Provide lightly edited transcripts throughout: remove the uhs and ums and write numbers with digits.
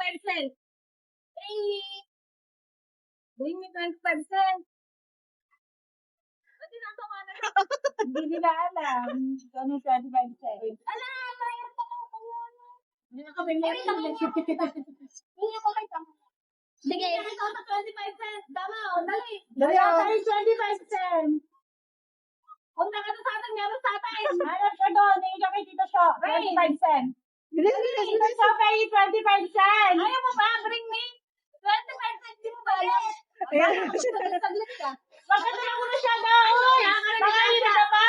25%. Bring me 25%. Ba't tinatawa na? Hindi nila alam. Ano 25%? Ala, bayad pa lang ako yun. Hindi na kami meron. Hindi ako kay Tama. Sige. Hindi ako 25 cents. Tama, o. Dali. Dali ako 25 cents. Punta ka na sa atin, meron sa atin. Ano siya doon? Hindi ka kay Tito Sho. 25 cents. Tito Sho, pay 25 cents. Ayaw mo ba? Bring me 25 cents. Di mo ba alam? Saglit ka. Bakit na ako na siya doon? Bakit na siya pa?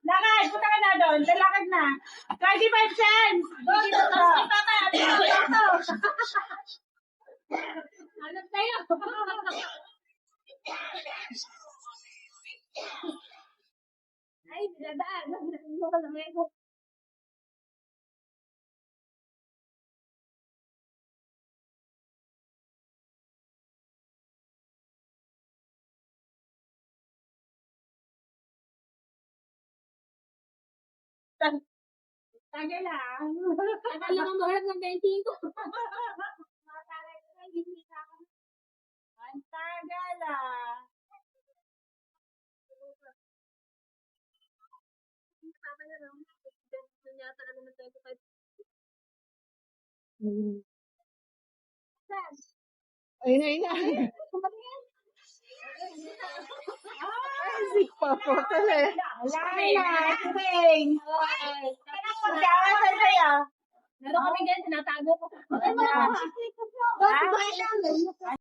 Lakad, punta ka na doon. Lakad na. 25 cents. Doon, doon. Alam tayo. Ay, dadaan. Ano ka naman ko? Tagal lang. Tagal lang ang mahal ng 25 ko. Ang tagal ah. Ayun, ayun, ayun. Ay, pa po talaga. Wala na. Tuwing. Anong magkawa sa sa'yo? Meron kami dyan, tinatago ko. Ay, mga